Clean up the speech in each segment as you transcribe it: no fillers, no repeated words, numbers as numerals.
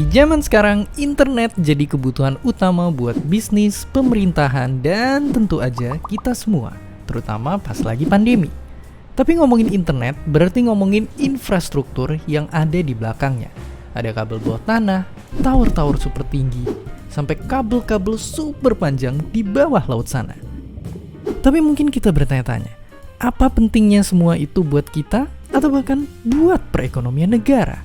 Di zaman sekarang, internet jadi kebutuhan utama buat bisnis, pemerintahan, dan tentu aja kita semua, terutama pas lagi pandemi. Tapi ngomongin internet berarti ngomongin infrastruktur yang ada di belakangnya. Ada kabel bawah tanah, tower-tower super tinggi, sampai kabel-kabel super panjang di bawah laut sana. Tapi mungkin kita bertanya-tanya, apa pentingnya semua itu buat kita atau bahkan buat perekonomian negara?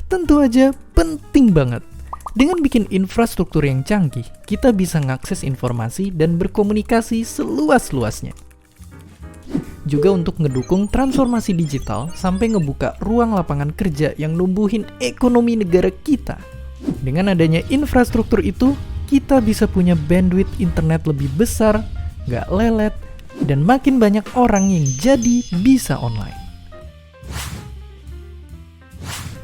Tentu aja penting banget. Dengan bikin infrastruktur yang canggih, kita bisa mengakses informasi dan berkomunikasi seluas-luasnya. Juga untuk ngedukung transformasi digital sampai ngebuka ruang lapangan kerja yang numbuhin ekonomi negara kita. Dengan adanya infrastruktur itu, kita bisa punya bandwidth internet lebih besar, nggak lelet, dan makin banyak orang yang jadi bisa online.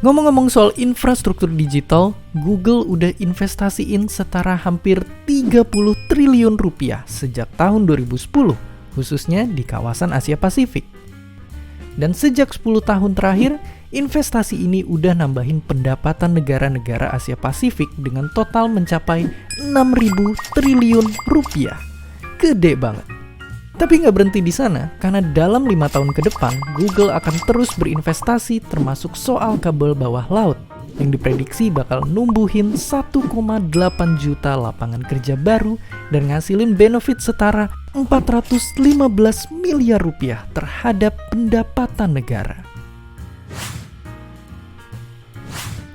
Ngomong-ngomong soal infrastruktur digital, Google udah investasiin setara hampir 30 triliun rupiah sejak tahun 2010, khususnya di kawasan Asia Pasifik. Dan sejak 10 tahun terakhir, investasi ini udah nambahin pendapatan negara-negara Asia Pasifik dengan total mencapai 6.000 triliun rupiah. Gede banget. Tapi nggak berhenti di sana, karena dalam 5 tahun ke depan, Google akan terus berinvestasi termasuk soal kabel bawah laut, yang diprediksi bakal numbuhin 1,8 juta lapangan kerja baru dan ngasilin benefit setara 415 miliar rupiah terhadap pendapatan negara.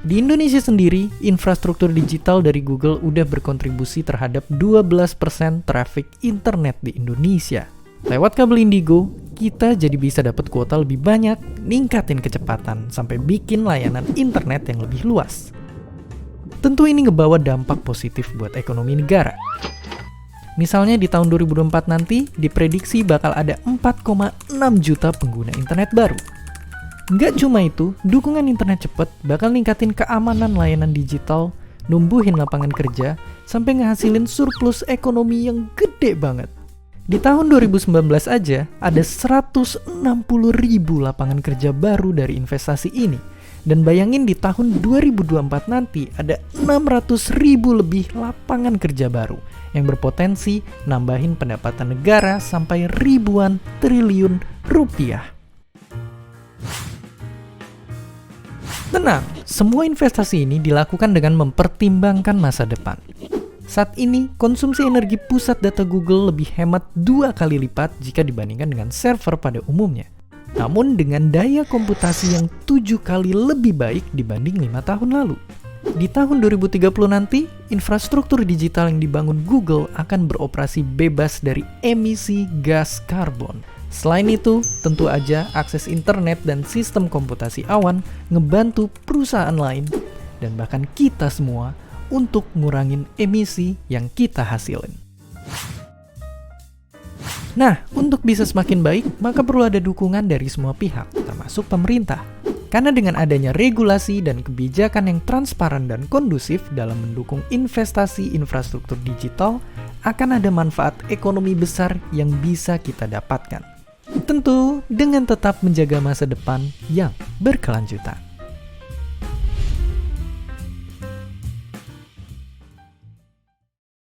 Di Indonesia sendiri, infrastruktur digital dari Google udah berkontribusi terhadap 12% traffic internet di Indonesia. Lewat kabel Indigo, kita jadi bisa dapat kuota lebih banyak, ningkatin kecepatan, sampai bikin layanan internet yang lebih luas. Tentu ini ngebawa dampak positif buat ekonomi negara. Misalnya di tahun 2024 nanti, diprediksi bakal ada 4,6 juta pengguna internet baru. Nggak cuma itu, dukungan internet cepat bakal ningkatin keamanan layanan digital, numbuhin lapangan kerja, sampai ngehasilin surplus ekonomi yang gede banget. Di tahun 2019 aja, ada 160.000 lapangan kerja baru dari investasi ini. Dan bayangin di tahun 2024 nanti, ada 600.000 lebih lapangan kerja baru, yang berpotensi nambahin pendapatan negara sampai ribuan triliun rupiah. Tenang, semua investasi ini dilakukan dengan mempertimbangkan masa depan. Saat ini, konsumsi energi pusat data Google lebih hemat 2 kali lipat jika dibandingkan dengan server pada umumnya. Namun dengan daya komputasi yang 7 kali lebih baik dibanding 5 tahun lalu. Di tahun 2030 nanti, infrastruktur digital yang dibangun Google akan beroperasi bebas dari emisi gas karbon. Selain itu, tentu aja akses internet dan sistem komputasi awan ngebantu perusahaan lain dan bahkan kita semua untuk ngurangin emisi yang kita hasilin. Nah, untuk bisa semakin baik, maka perlu ada dukungan dari semua pihak, termasuk pemerintah. Karena dengan adanya regulasi dan kebijakan yang transparan dan kondusif dalam mendukung investasi infrastruktur digital, akan ada manfaat ekonomi besar yang bisa kita dapatkan. Tentu dengan tetap menjaga masa depan yang berkelanjutan.